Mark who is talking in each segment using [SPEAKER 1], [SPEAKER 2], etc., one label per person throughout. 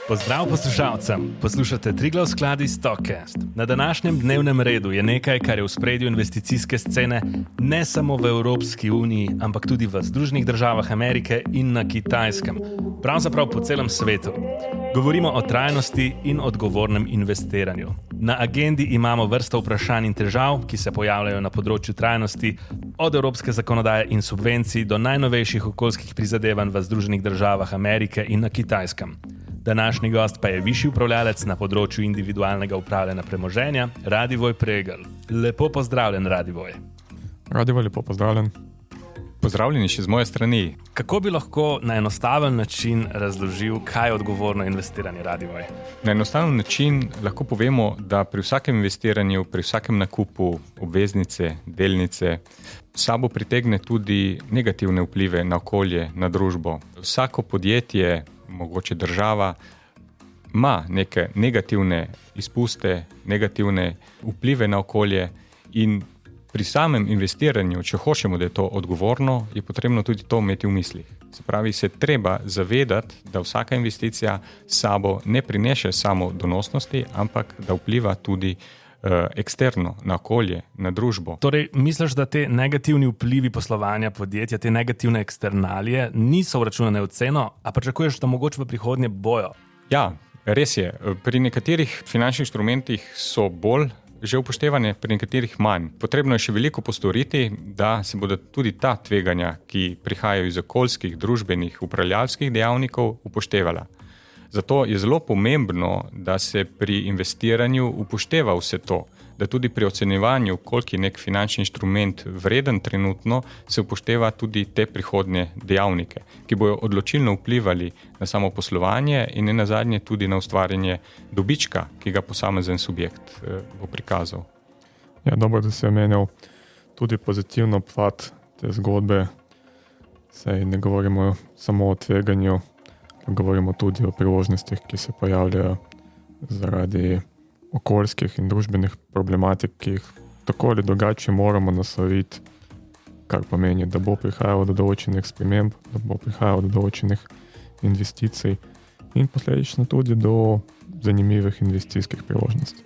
[SPEAKER 1] Pozdrav poslušalcem, poslušate Triglav skladi Stockcast. Na današnjem dnevnem redu je nekaj, kar je v spredju investicijske scene ne samo v Evropski uniji, ampak tudi v Združenih državah Amerike in na Kitajskem, pravzaprav po celem svetu. Govorimo o trajnosti in odgovornem investiranju. Na agendi imamo vrsto vprašanj in težav, ki se pojavljajo na področju trajnosti, od evropske zakonodaje in subvencij do najnovejših okoljskih prizadevanj v Združenih državah Amerike in na Kitajskem. Današnji gost pa je višji upravljalec na področju individualnega upravljanja premoženja, Radivoj Pregl. Lepo pozdravljen, Radivoj.
[SPEAKER 2] Radivoj, lepo pozdravljen.
[SPEAKER 3] Pozdravljeni še z moje strani.
[SPEAKER 1] Kako bi lahko na enostaven način razložil, kaj je odgovorno investiranje, Radivoj?
[SPEAKER 3] Na enostaven način lahko povemo, da pri vsakem investiranju, pri vsakem nakupu obveznice, delnice, sabo pritegne tudi negativne vplive na okolje, na družbo. Vsako podjetje, mogoče država, ima neke negativne izpuste, negativne vplive na okolje in pri samem investiranju, če hočemo, da je to odgovorno, je potrebno tudi to imeti v mislih. Se pravi, se treba zavedati, da vsaka investicija sabo ne prineše samo donosnosti, ampak da vpliva tudi eksterno na okolje, na družbo.
[SPEAKER 1] Torej, misliš, da te negativni vplivi poslovanja podjetja, te negativne eksternalije niso vračunane v ceno, a pričakuješ, da mogoče v prihodnje bojo?
[SPEAKER 3] Ja, res je. Pri nekaterih finančnih inštrumentih so bolj že upoštevane, pri nekaterih manj. Potrebno je še veliko postoriti, da se bodo tudi ta tveganja, ki prihajajo iz okoljskih, družbenih, upravljalskih dejavnikov, upoštevala. Zato je zelo pomembno, da se pri investiranju upošteva vse to, da tudi pri ocenjevanju, koliko je nek finančni inštrument vreden trenutno, se upošteva tudi te prihodnje dejavnike, ki bojo odločilno vplivali na samo poslovanje in nenazadnje tudi na ustvarjanje dobička, ki ga posamezen subjekt bo prikazal.
[SPEAKER 2] Ja, dobro, da si omenil tudi pozitivno plat te zgodbe. Saj ne govorimo samo o tveganju, govorimo tudi o priložnostih, ki se pojavljajo zaradi okoljskih in družbenih problematik, ki jih tako ali drugače moramo nasloviti, kar pomeni, da bo prihajalo do določenih sprememb, da bo prihajalo do določenih investicij in posledično tudi do zanimivih investicijskih priložnosti.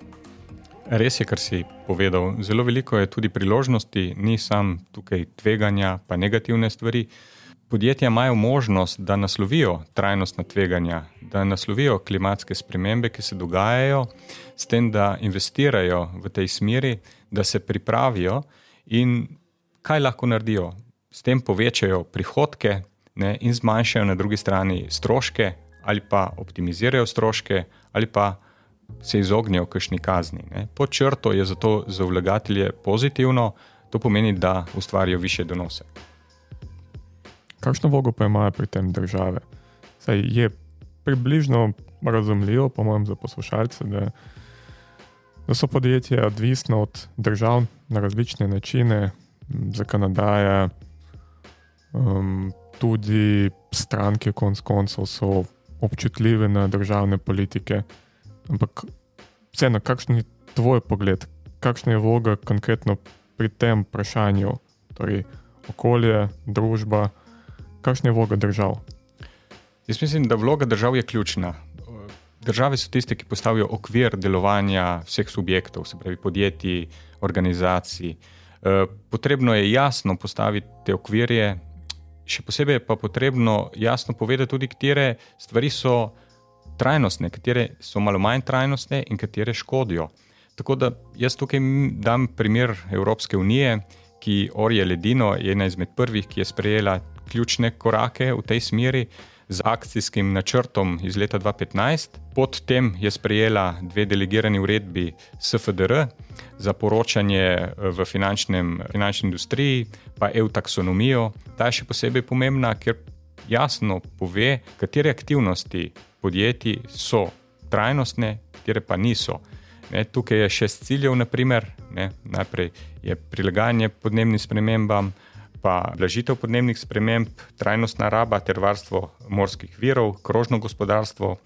[SPEAKER 3] Res je, kar si povedal. Zelo veliko je tudi priložnosti, ni sam tukaj tveganja pa negativne stvari. Podjetja imajo možnost, da naslovijo trajnostna tveganja, da naslovijo klimatske spremembe, ki se dogajajo, s tem, da investirajo v tej smeri, da se pripravijo in kaj lahko naredijo. S tem povečajo prihodke, in zmanjšajo na drugi strani stroške ali pa optimizirajo stroške ali pa se izognejo kakšni kazni. Pod črto je zato za vlagatelje pozitivno, to pomeni, da ustvarijo višje donose.
[SPEAKER 2] Kakšno vlogo pa imajo pri tem države? Saj je približno razumljivo, po mojem, za poslušalce, da so podjetja odvisna od držav na različne načine, zakonodaja, tudi stranke konec koncev so občutljive na državne politike. Ampak vseeno, kakšen je tvoj pogled? Kakšna je vloga konkretno pri tem vprašanju? Torej, okolje, družba, kakšna je vloga držav?
[SPEAKER 3] Jaz mislim, da vloga držav je ključna. Države so tiste, ki postavijo okvir delovanja vseh subjektov, se pravi podjetij, organizacij. Potrebno je jasno postaviti te okvirje, še posebej pa potrebno jasno povedati tudi, katere stvari so trajnostne, katere so malo manj trajnostne in katere škodijo. Tako da jaz tukaj dam primer Evropske unije, ki orje ledino, je ena izmed prvih, ki je sprejela ključne korake v tej smeri z akcijskim načrtom iz leta 2015. Potem je sprejela 2 delegirani uredbi SFDR za poročanje v finančni industriji, pa EU taksonomijo. Ta je še posebej pomembna, ker jasno pove, katere aktivnosti podjetij so trajnostne, katere pa niso. Tukaj je 6 ciljev, naprimer. Najprej je prilagajanje podnebnim spremembam, pa blažitev podnebnih sprememb, trajnostna raba ter varstvo morskih virov, krožno gospodarstvo,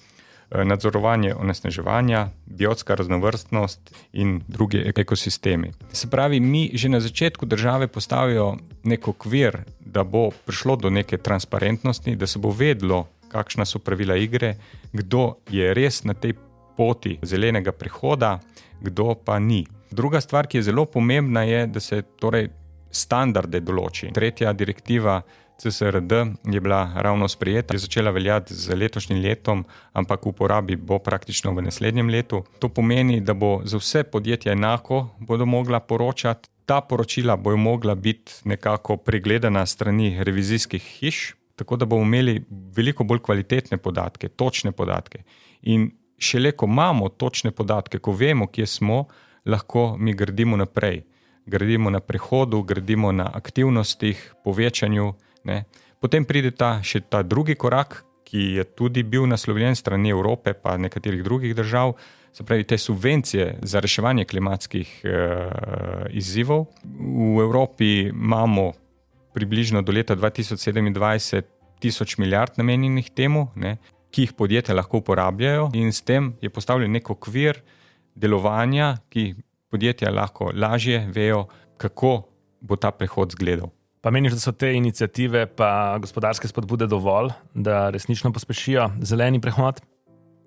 [SPEAKER 3] nadzorovanje onesnaževanja, biotska raznovrstnost in drugi ekosistemi. Se pravi, mi že na začetku države postavijo nek okvir, da bo prišlo do neke transparentnosti, da se bo vedlo, kakšna so pravila igre, kdo je res na tej poti zelenega prehoda, kdo pa ni. Druga stvar, ki je zelo pomembna, je, da se torej standarde določi. Tretja direktiva CSRD je bila ravno sprejeta, je začela veljati z letošnjim letom, ampak v uporabi bo praktično v naslednjem letu. To pomeni, da bo za vse podjetja enako bodo mogla poročati. Ta poročila bojo mogla biti nekako pregledana strani revizijskih hiš, tako da bomo imeli veliko bolj kvalitetne podatke, točne podatke. In šele ko imamo točne podatke, ko vemo, kje smo, lahko mi gradimo naprej. Gradimo na prehodu, gradimo na aktivnostih, povečanju. Ne. Potem pride še ta drugi korak, ki je tudi bil naslovljen strani Evrope pa nekaterih drugih držav, se pravi te subvencije za reševanje klimatskih izzivov. V Evropi imamo približno do leta 2027 1000 milijard namenjenih temu, ne, ki jih podjetja lahko uporabljajo, in s tem je postavljen nek okvir delovanja, ki podjetja lahko lažje vejo, kako bo ta prehod izgledal.
[SPEAKER 1] Pa meniš, da so te iniciative pa gospodarske spodbude dovolj, da resnično pospešijo zeleni prehod?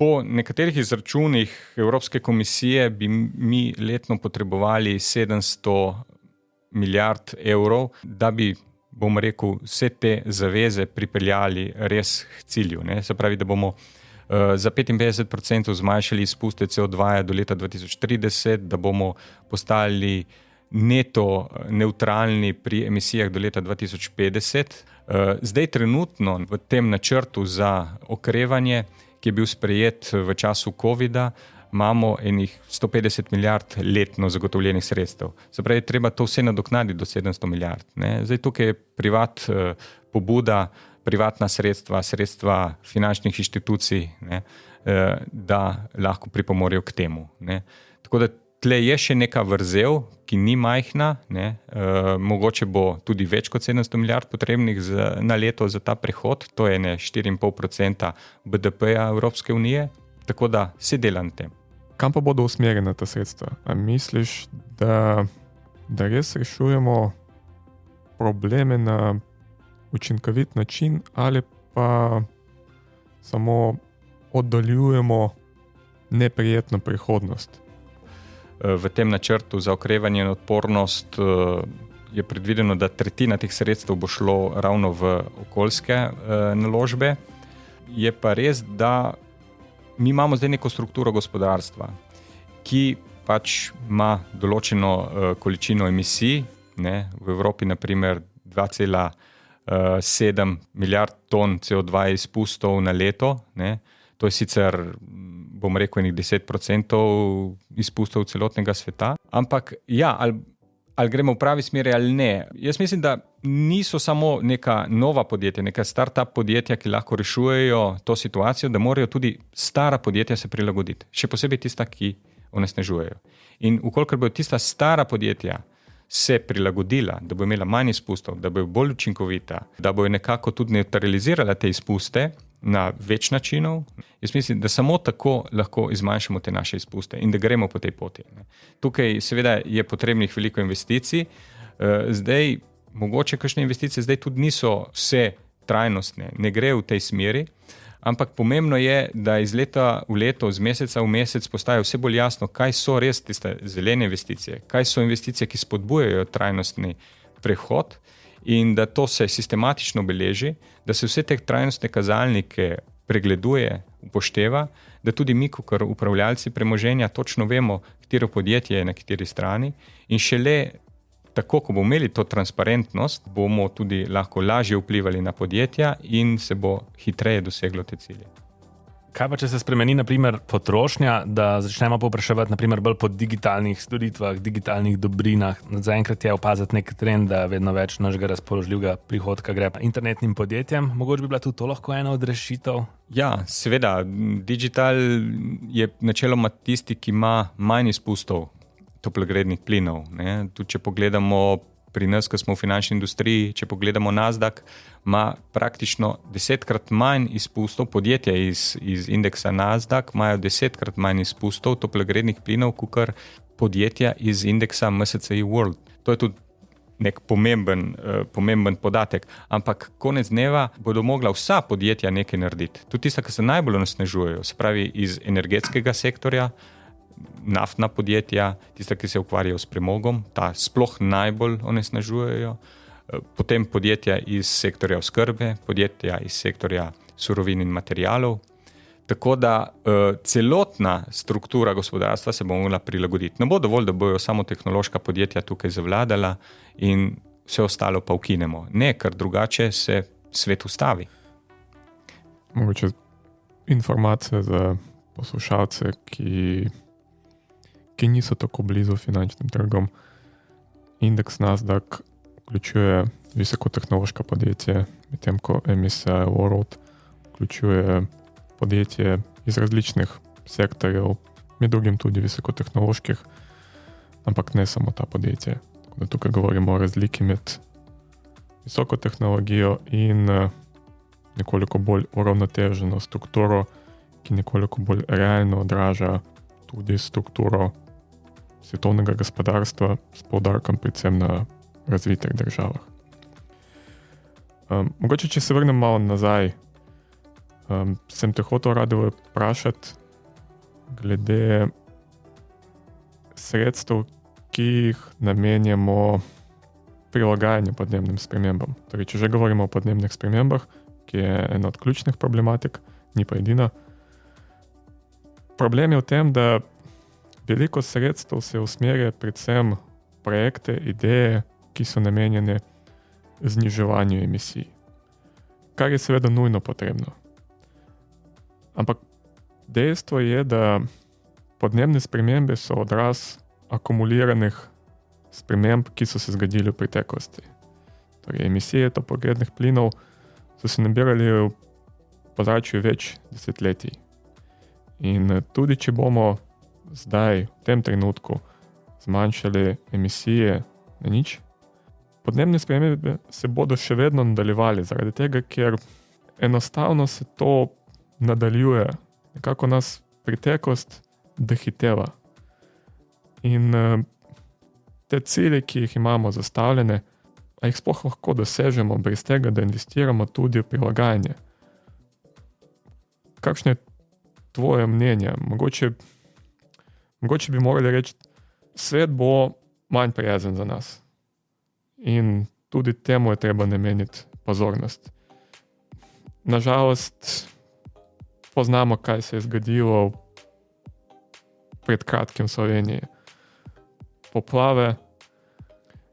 [SPEAKER 3] Po nekaterih izračunih Evropske komisije bi mi letno potrebovali 700 milijard evrov, da bi, bom rekel, vse te zaveze pripeljali res k cilju. Ne? Se pravi, da bomo za 55% zmanjšali izpuste CO2 do leta 2030, da bomo postali neto neutralni pri emisijah do leta 2050. Zdaj trenutno v tem načrtu za okrevanje, ki je bil sprejet v času COVID-a, imamo enih 150 milijard letno zagotovljenih sredstev. Se pravi, treba to vse nadoknaditi do 700 milijard. Ne? Zdaj tukaj je pobuda, privatna sredstva finančnih inštitucij, ne? Da lahko pripomorejo k temu. Ne? Tako da tle je še neka vrzel, ki ni majhna, ne? Mogoče bo tudi več kot 700 milijard potrebnih na leto za ta prehod, to je 4,5% BDP-ja Evropske unije, tako da se dela na tem.
[SPEAKER 2] Kam pa bodo usmerjene ta sredstva? A misliš, da res rešujemo probleme na učinkovit način ali pa samo oddaljujemo neprijetno prihodnost?
[SPEAKER 3] V tem načrtu za okrevanje in odpornost je predvideno, da tretjina teh sredstev bo šlo ravno v okoljske naložbe. Je pa res, da mi imamo zdaj neko strukturo gospodarstva, ki pač ima določeno količino emisij, ne? V Evropi naprimer 2,7 milijard ton CO2 izpustov na leto, ne? To je sicer, bom rekel, 10% izpustov celotnega sveta, ampak ja, ali gremo v pravi smeri ali ne. Jaz mislim, da niso samo neka nova podjetja, neka start-up podjetja, ki lahko rešujejo to situacijo, da morajo tudi stara podjetja se prilagoditi, še posebej tista, ki onesnažujejo. In ukolikor bodo tista stara podjetja se prilagodila, da bo imela manj izpustov, da bo bolj učinkovita, da bo nekako tudi neutralizirala te izpuste na več načinov, jaz mislim, da samo tako lahko izmanjšamo te naše izpuste in da gremo po tej poti. Tukaj seveda je potrebnih veliko investicij, zdaj mogoče kakšne investicije zdaj tudi niso vse trajnostne, ne gre v tej smeri, ampak pomembno je, da iz leta v leto, z meseca v mesec postaja vse bolj jasno, kaj so res tiste zelene investicije, kaj so investicije, ki spodbujajo trajnostni prehod, in da to se sistematično beleži, da se vse te trajnostne kazalnike pregleduje, upošteva, da tudi mi, kot upravljalci premoženja, točno vemo, katero podjetje je na kateri strani, in šele tako, ko bomo imeli to transparentnost, bomo tudi lahko lažje vplivali na podjetja in se bo hitreje doseglo te cilje.
[SPEAKER 1] Kaj pa, če se spremeni, na primer, potrošnja, da začnemo povpraševati, na primer, bolj po digitalnih storitvah, digitalnih dobrinah? Zaenkrat je opaziti nek trend, da vedno več našega razpoložljivega prihodka gre internetnim podjetjem. Mogoče bi bila tudi to lahko ena od rešitev?
[SPEAKER 3] Ja, seveda. Digital je načeloma tisti, ki ima manj izpustov toplogrednih plinov. Ne? Tudi če pogledamo pri nas, ko smo v finančni industriji, če pogledamo Nasdaq, ima praktično 10-krat manj izpustov, podjetja iz indeksa Nasdaq imajo 10-krat manj izpustov toplogrednih plinov, kot podjetja iz indeksa MSCI World. To je tudi nek pomemben podatek, ampak konec dneva bodo mogla vsa podjetja nekaj narediti. Tudi tista, ki se najbolj onesnažujejo, se pravi iz energetskega sektorja, naftna podjetja, tista, ki se ukvarjajo s premogom, ta sploh najbolj onesnažujejo, potem podjetja iz sektorja oskrbe, podjetja iz sektorja surovin in materialov. Tako da celotna struktura gospodarstva se bo mogla prilagoditi. Ne bo dovolj, da bojo samo tehnološka podjetja tukaj zavladala in vse ostalo pa ukinemo. Ne, ker drugače se svet ustavi.
[SPEAKER 2] Mogoče informacije za poslušalce, ki niso tako blizu finančnim trgom. Indeks Nasdaq vključuje visokotehnološka podjetja, medtem ko MSCI World vključuje podjetje iz različnih sektorjev, med drugim tudi visokotehnoloških, ampak ne samo ta podjetje. Tako da tukaj govorimo o razliki med visoko tehnologijo in nekoliko bolj uravnoteženo strukturo, ki nekoliko bolj realno odraža tudi strukturo svetovnega gospodarstva s poudarkom predvsem na razvitih državah. Mogoče, če se vrnem malo nazaj, sem te hotel Rado vprašati glede sredstev, ki jih namenjamo prilagajanju podnebnim spremembam. Torej, če že govorimo o podnebnih spremembah, ki je ena od ključnih problematik, ni pa edina. Problem je v tem, da veliko sredstev se usmerja predvsem projekte, ideje, ki so namenjene zniževanju emisij, kar je seveda nujno potrebno. Ampak dejstvo je, da podnebne spremembe so odraz akumuliranih sprememb, ki so se zgodili v preteklosti. Torej, emisije toplogrednih plinov so se nabirali v ozračju več desetletij. In tudi, če bomo zdaj, v tem trenutku, zmanjšali emisije na nič, podnebne spremembe se bodo še vedno nadaljevali, zaradi tega, ker enostavno se to nadaljuje. Nekako nas preteklost dehiteva. In te cilje, ki jih imamo zastavljene, a jih sploh lahko dosežemo brez tega, da investiramo tudi v prilagajanje. Kakšno je tvoje mnenje? Mogoče bi morali reči, svet bo manj prijazen za nas. In tudi temu je treba nameniti pozornost. Nažalost, poznamo, kaj se je zgodilo pred kratkim v Sloveniji. Poplave,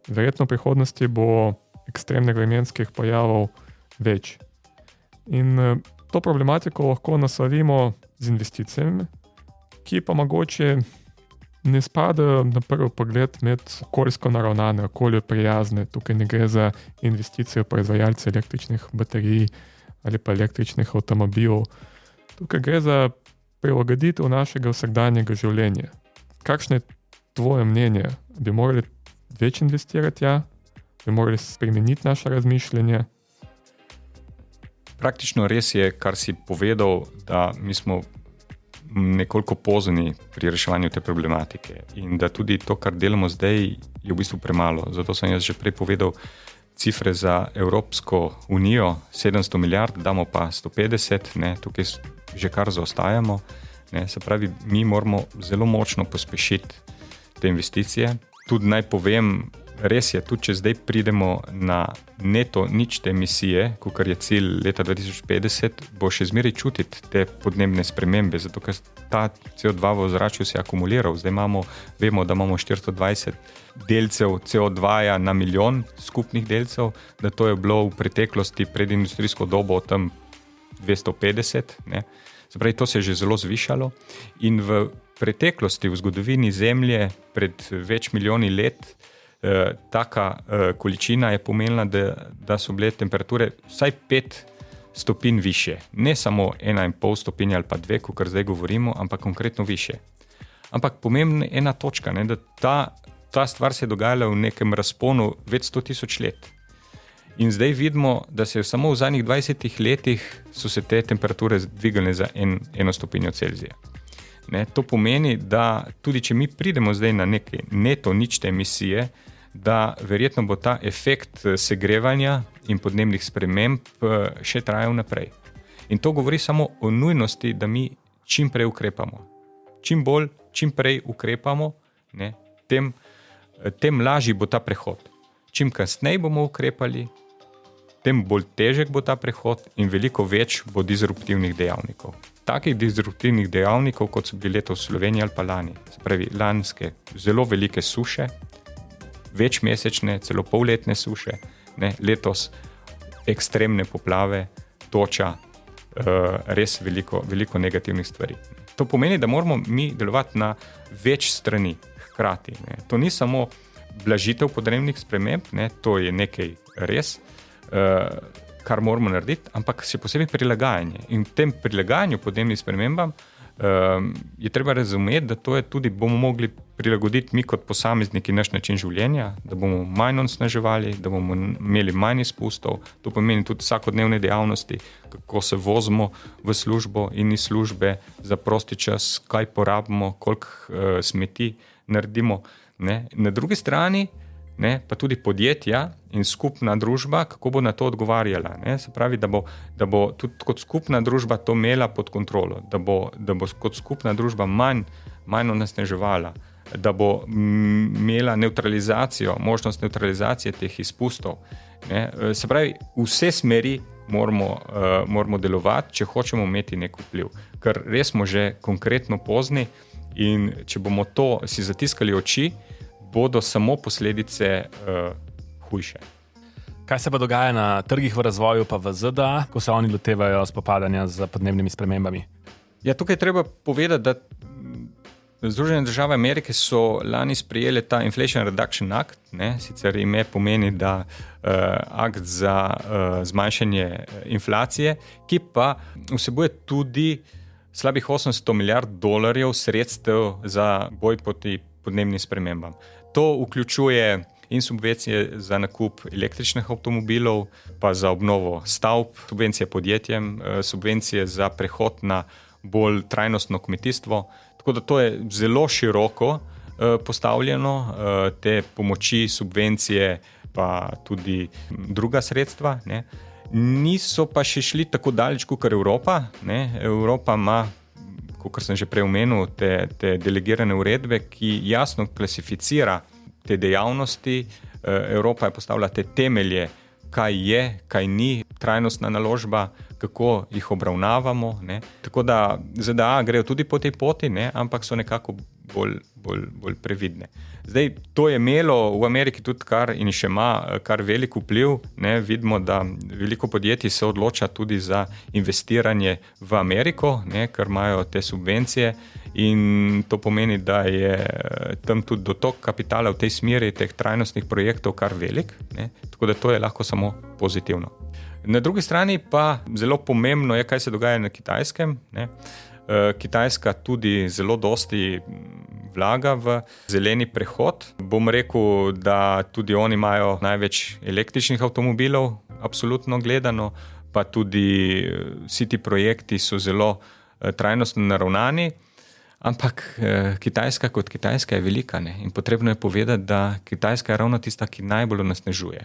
[SPEAKER 2] verjetno v prihodnosti bo ekstremnih vremenskih pojavov več. In to problematiko lahko naslovimo z investicijami, ki pa mogoče ne spadajo na prvi pogled med okoljsko naravnane, okolju prijazne. Tukaj ne gre za investicije v proizvajalce električnih baterij ali pa električnih avtomobilov. Tukaj gre za prilagoditev našega vsakdanjega življenja. Kakšno je tvoje mnenje? Bi morali več investirati? Ja? Bi morali spremeniti naše razmišljanje?
[SPEAKER 3] Praktično res je, kar si povedal, da mi smo nekoliko pozni pri reševanju te problematike in da tudi to, kar delamo zdaj, je v bistvu premalo. Zato sem jaz že prej povedal cifre za Evropsko unijo, 700 milijard, damo pa 150, ne, tukaj že kar zaostajamo. Ne, se pravi, mi moramo zelo močno pospešiti te investicije. Tudi naj povem, res je, tudi če zdaj pridemo na neto ničte emisije, kakor je cilj leta 2050, bo še zmeraj čutiti te podnebne spremembe, zato ker ta CO2 v ozračju se je akumuliral. Zdaj vemo, da imamo 420 delcev CO2 na milijon skupnih delcev, da to je bilo v preteklosti pred industrijsko dobo tam 250, ne. Se pravi, to se je že zelo zvišalo in v preteklosti, v zgodovini Zemlje pred več milijoni let, taka količina je pomenila, da so bile temperature vsaj 5 stopinj više. Ne samo 1,5 stopinje ali pa 2, kot zdaj govorimo, ampak konkretno više. Ampak pomembna je ena točka, ne, da ta stvar se je dogajala v nekem razponu več 100 tisoč let. In zdaj vidimo, da se samo v zadnjih 20 letih so se te temperature dvignile za 1 stopinjo Celzija. Ne, to pomeni, da tudi če mi pridemo zdaj na neke neto ničte emisije, da verjetno bo ta efekt segrevanja in podnebnih sprememb še trajal naprej. In to govori samo o nujnosti, da mi čim prej ukrepamo. Čim prej ukrepamo, ne, tem lažji bo ta prehod. Čim kasneje bomo ukrepali, tem bolj težek bo ta prehod in veliko več bo disruptivnih dejavnikov. Takih disruptivnih dejavnikov, kot so bili letos v Sloveniji ali pa lani. Se pravi, lanske zelo velike suše, večmesečne, celo polletne suše, ne, letos ekstremne poplave, toča, res veliko negativnih stvari. To pomeni, da moramo mi delovati na več strani hkrati. Ne. To ni samo blažitev podnebnih sprememb, ne, to je nekaj res, kar moramo narediti, ampak še posebej prilagajanje. In v tem prilagajanju podnebnim spremembam je treba razumeti, da to je tudi bomo mogli prilagoditi mi kot posamezniki naš način življenja, da bomo manj onesnaževali, da bomo imeli manj izpustov. To pomeni tudi vsakodnevne dejavnosti, kako se vozimo v službo in iz službe za prosti čas, kaj porabimo, koliko smeti naredimo. Ne? Na drugi strani, ne, pa tudi podjetja in skupna družba, kako bo na to odgovarjala. Ne? Se pravi, da bo tudi kot skupna družba to imela pod kontrolo, da bo kot skupna družba manj onesnaževala, da bo imela možnost nevtralizacije teh izpustov. Ne? Se pravi, vse smeri moramo delovati, če hočemo imeti nek vpliv. Ker res smo že konkretno pozni in če bomo to si zatiskali oči, bodo samo posledice hujše.
[SPEAKER 1] Kaj se pa dogaja na trgih v razvoju pa v ZDA, ko se oni lotevajo spopadanja z podnebnimi spremembami?
[SPEAKER 3] Ja, tukaj je treba povedati, da Združene države Amerike so lani sprejeli ta Inflation Reduction Act, ne, sicer ime pomeni, da akt za zmanjšanje inflacije, ki pa vsebuje tudi slabih $800 milijard sredstev za boj proti podnebnim spremembam. To vključuje in subvencije za nakup električnih avtomobilov, pa za obnovo stavb, subvencije podjetjem, subvencije za prehod na bolj trajnostno kmetijstvo. Tako da to je zelo široko postavljeno, te pomoči, subvencije, pa tudi druga sredstva. Ne. Niso pa še šli tako daleč kot Evropa. Ne. Evropa ima, kot sem že prej omenil, te delegirane uredbe, ki jasno klasificira te dejavnosti. Evropa je postavila te temelje, kaj je, kaj ni trajnostna naložba, kako jih obravnavamo. Ne. Tako da ZDA grejo tudi po tej poti, ne, ampak so nekako bolj previdne. Zdaj, to je imelo v Ameriki tudi in še ima kar velik vpliv. Ne. Vidimo, da veliko podjetij se odloča tudi za investiranje v Ameriko, ne, ker imajo te subvencije in to pomeni, da je tam tudi dotok kapitala v tej smeri teh trajnostnih projektov kar velik. Ne. Tako da to je lahko samo pozitivno. Na drugi strani pa zelo pomembno je, kaj se dogaja na Kitajskem. Ne. Kitajska tudi zelo dosti vlaga v zeleni prehod. Bom rekel, da tudi oni imajo največ električnih avtomobilov, absolutno gledano, pa tudi vsi ti projekti so zelo trajnostno naravnani, ampak Kitajska kot Kitajska je velika, ne? In potrebno je povedati, da Kitajska je ravno tista, ki najbolj onesnažuje.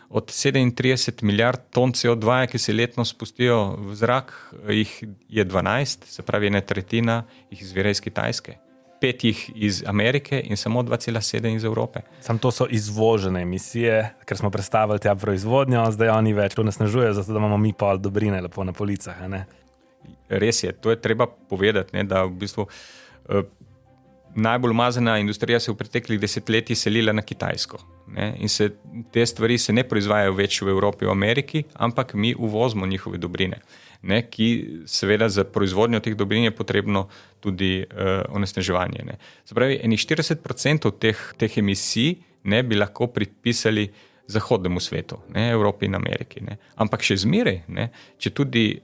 [SPEAKER 3] Od 37 milijard ton CO2, ki se letno spustijo v zrak, jih je 12, se pravi 1/3 jih izvira iz Kitajske. 5 jih iz Amerike in samo 2,7 iz Evrope.
[SPEAKER 1] Sam to so izvožene emisije, ker smo predstavili tja proizvodnjo, zdaj oni več onesnažujejo, zato da imamo mi pol dobrine lepo na policah. Ne?
[SPEAKER 3] Res je, to je treba povedati, ne, da v bistvu najbolj umazana industrija se v preteklih desetletjih selila na Kitajsko. Ne? In te stvari se ne proizvajajo več v Evropi, v Ameriki, ampak mi uvozimo njihove dobrine, ne? Ki seveda za proizvodnjo teh dobrin je potrebno tudi onesnaževanje. Ne? Se pravi, 40% teh emisij ne bi lahko pripisali zahodnemu svetu, ne? Evropi in Ameriki. Ne? Ampak še zmeraj, ne? Če tudi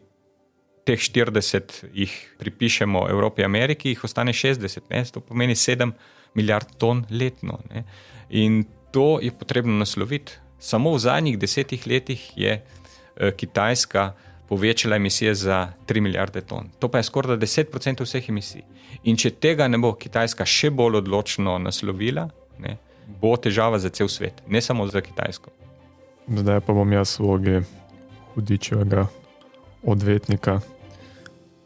[SPEAKER 3] teh 40 jih pripišemo Evropi in Ameriki, jih ostane 60. Ne? To pomeni 7 milijard ton letno. Ne? In to je potrebno nasloviti. Samo v zadnjih 10 letih je Kitajska povečala emisije za 3 milijarde ton. To pa je skoraj 10% vseh emisij. In če tega ne bo Kitajska še bolj odločno naslovila, ne, bo težava za cel svet, ne samo za Kitajsko.
[SPEAKER 2] Zdaj pa bom jaz v vlogi hudičevega odvetnika,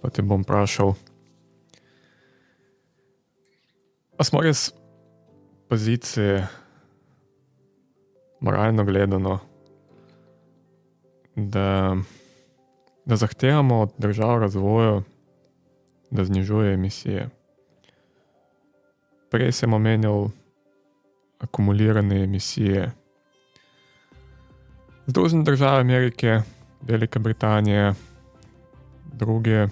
[SPEAKER 2] pa te bom vprašal, a smo res pozicije moralno gledano, da zahtevamo od držav razvoja, da znižuje emisije. Prej sem omenjal akumulirane emisije. Združene države Amerike, Velika Britanija, druge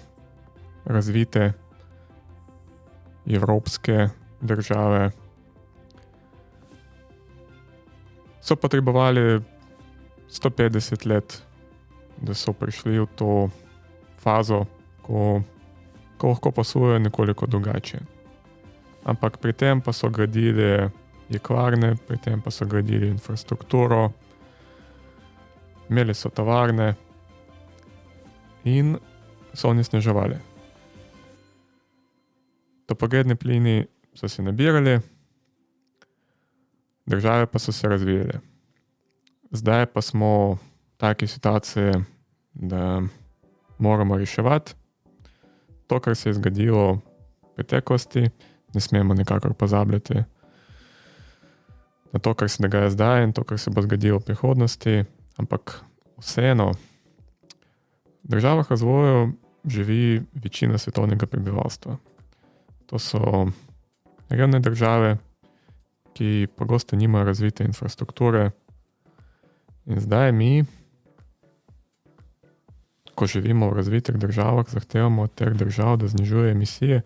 [SPEAKER 2] razvite evropske države so potrebovali 150 let, da so prišli v to fazo, ko lahko poslujejo nekoliko drugače. Ampak pri tem pa so gradili jeklarne, pri tem pa so gradili infrastrukturo, imeli so tovarne in so onesnaževali. Toplogredni plini so se nabirali, države pa so se razvijale. Zdaj pa smo v taki situaciji, da moramo reševati to, kar se je zgodilo v preteklosti, ne smemo nekako pozabljati na to, kar se dogaja zdaj in to, kar se bo zgodilo v prihodnosti, ampak vseeno v državah razvoja živi večina svetovnega prebivalstva. To so revne države, ki pogosto nimajo razvite infrastrukture in zdaj mi, ko živimo v razvitih državah, zahtevamo od teh držav, da znižuje emisije,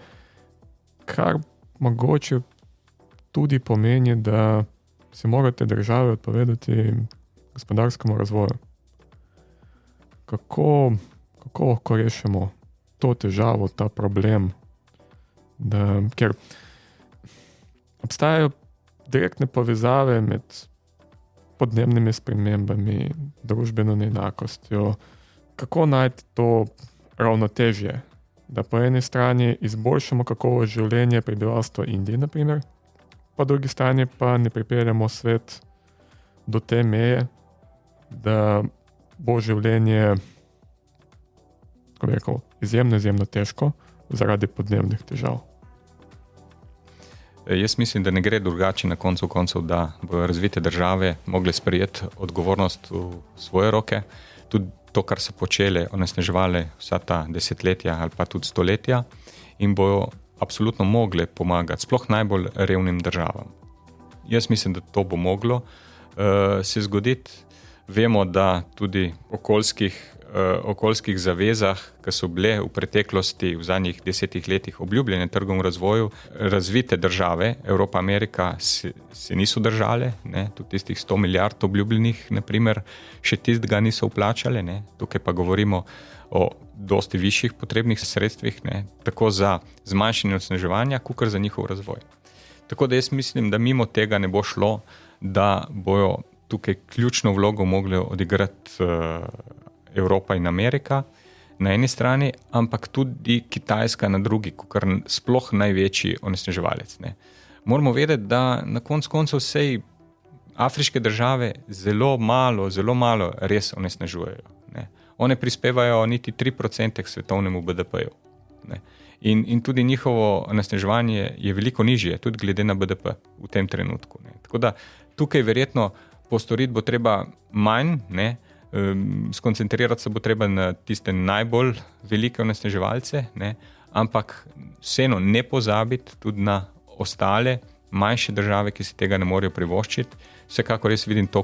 [SPEAKER 2] kar mogoče tudi pomeni, da se morate države odpovedati gospodarskemu razvoju. Kako lahko rešimo to težavo, ta problem, ker obstajajo direktne povezave med podnebnimi spremembami, družbeno neenakostjo. Kako najti to ravnotežje, da po eni strani izboljšamo kakovost življenja prebivalstva Indije, na primer, po drugi strani pa ne pripeljamo svet do te meje, da bo življenje, kako bi rekel, izjemno težko zaradi podnebnih težav.
[SPEAKER 3] Jaz mislim, da ne gre drugače na koncu koncev, da bodo razvite države mogle sprejeti odgovornost v svoje roke. Tudi to, kar so počele, onesnaževale vsa ta desetletja ali pa tudi stoletja in bojo absolutno mogle pomagati, sploh najbolj revnim državam. Jaz mislim, da to bo moglo se zgoditi. Vemo, da tudi okoljskih zavezah, ki so bile v preteklosti v zadnjih 10 letih obljubljene trgom razvoju, razvite države, Evropa, Amerika se niso držale, ne? Tudi tistih 100 milijard obljubljenih, naprimer, še tistega niso vplačale, ne? Tukaj pa govorimo o dosti višjih potrebnih sredstvih, ne? Tako za zmanjšanje onesnaževanja, kakor za njihov razvoj. Tako da jaz mislim, da mimo tega ne bo šlo, da bojo tukaj ključno vlogo mogli odigrati Evropa in Amerika na eni strani, ampak tudi Kitajska na drugi, kot sploh največji onesnaževalec. Ne. Moramo vedeti, da na koncu vsej afriške države zelo malo res onesnažujejo. Ne. One prispevajo niti 3% k svetovnemu BDP-ju. Ne. In tudi njihovo onesnaževanje je veliko nižje, tudi glede na BDP v tem trenutku. Ne. Tako da tukaj verjetno postoriti bo treba manj, ne. Skoncentrirati se bo treba na tiste najbolj velike onesnaževalce, ne, ampak vseeno ne pozabiti tudi na ostale manjše države, ki si tega ne morejo privoščiti. Vsekakor res vidim to,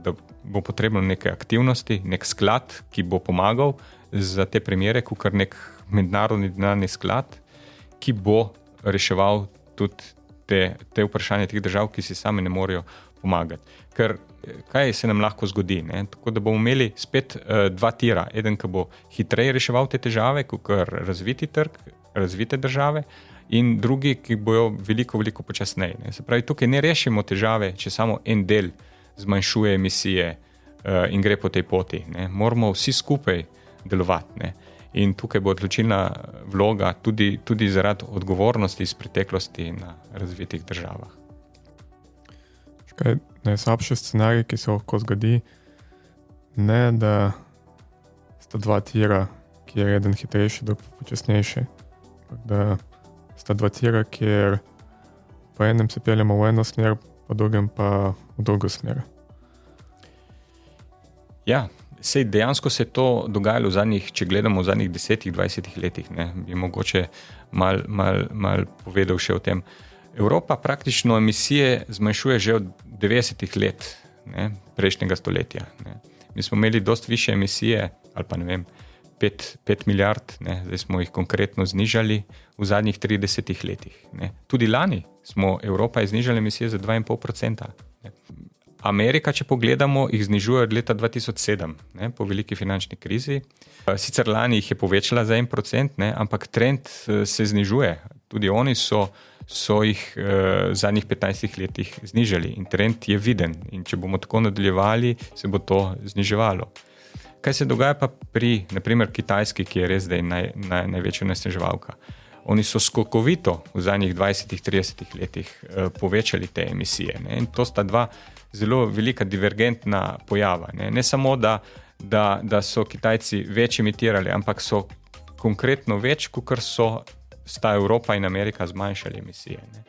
[SPEAKER 3] da bo potrebno neke aktivnosti, nek sklad, ki bo pomagal za te primere, kot nek mednarodni denarni sklad, ki bo reševal tudi te vprašanje teh držav, ki si sami ne morejo pomagati. Ker kaj se nam lahko zgodi? Ne? Tako da bomo imeli spet dva tira. Eden, ki bo hitreje reševal te težave, kot razviti trg, razvite države, in drugi, ki bojo veliko počasneje. Ne? Se pravi, tukaj ne rešimo težave, če samo en del zmanjšuje emisije in gre po tej poti. Ne? Moramo vsi skupaj delovati. Ne? In tukaj bo odločilna vloga tudi zaradi odgovornosti iz preteklosti na razvitih državah.
[SPEAKER 2] Najslabši scenarij, ki se lahko zgodi, ne da sta dva tira, kjer je eden hitrejši, drug počasnejši. Da sta dva tira, kjer po enem se peljemo v eno smer, po drugem pa v drugo smer.
[SPEAKER 3] Ja, dejansko se je to dogajalo če gledamo v zadnjih 10-20 letih. Ne, bi mogoče mal povedal še o tem. Evropa praktično emisije zmanjšuje že od 90 let, ne, prejšnjega stoletja. Ne. Mi smo imeli dosti više emisije, ali pa ne vem, 5 milijard, ne, zdaj smo jih konkretno znižali v zadnjih 30 letih. Ne. Tudi lani Evropa je znižala emisije za 2,5%. Ne. Amerika, če pogledamo, jih znižuje od leta 2007, ne, po veliki finančni krizi. Sicer lani jih je povečala za 1%, ne, ampak trend se znižuje. Tudi oni so jih v zadnjih 15 letih znižali in trend je viden. In če bomo tako nadaljevali, se bo to zniževalo. Kaj se dogaja pa pri, naprimer, Kitajski, ki je res zdaj največja onesnaževalka? Oni so skokovito v zadnjih 20-30 letih povečali te emisije. Ne? In to sta dva zelo velika divergentna pojava. Ne samo, da so Kitajci več emitirali, ampak so konkretno več, kot sta Evropa in Amerika zmanjšali emisije. Ne?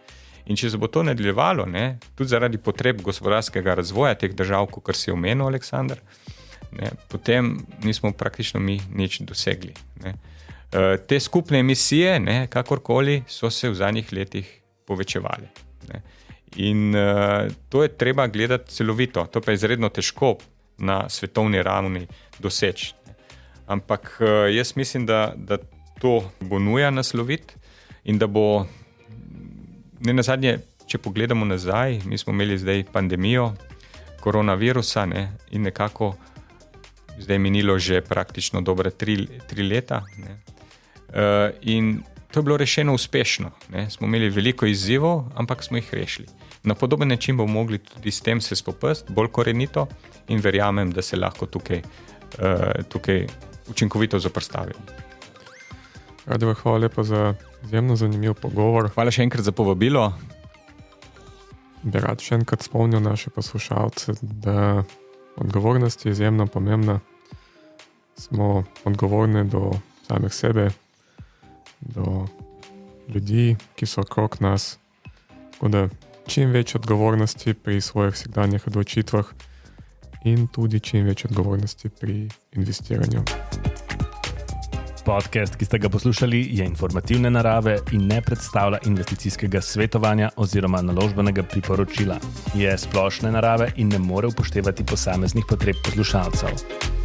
[SPEAKER 3] In če se bo to nadaljevalo, ne, tudi zaradi potreb gospodarskega razvoja teh držav, kot si omenil, Aleksandar, ne, potem nismo praktično mi nič dosegli. Ne. Te skupne emisije, ne, kakorkoli, so se v zadnjih letih povečevali. Ne. In to je treba gledati celovito. To pa je izredno težko na svetovni ravni doseči. Ampak jaz mislim, da to bo nuja nasloviti in da bo, ne nazadnje, če pogledamo nazaj, mi smo imeli zdaj pandemijo koronavirusa, ne, in nekako zdaj minilo že praktično dobre 3 leta. Ne. In to je bilo rešeno uspešno. Ne. Smo imeli veliko izzivov, ampak smo jih rešili. Na podoben način bomo mogli tudi s tem se spopasti, bolj korenito, in verjamem, da se lahko tukaj učinkovito zoperstavimo.
[SPEAKER 2] Radivo, hvala lepa za izjemno zanimiv pogovor.
[SPEAKER 3] Hvala še enkrat za povabilo.
[SPEAKER 2] Bi rad še enkrat spomnil naše poslušalce, da odgovornost je izjemno pomembna. Smo odgovorni do samih sebe, do ljudi, ki so okrog nas. Tako da čim več odgovornosti pri svojih vsakdanjih odločitvah in tudi čim več odgovornosti pri investiranju.
[SPEAKER 1] Podcast, ki ste ga poslušali, je informativne narave in ne predstavlja investicijskega svetovanja oziroma naložbenega priporočila. Je splošne narave in ne more upoštevati posameznih potreb poslušalcev.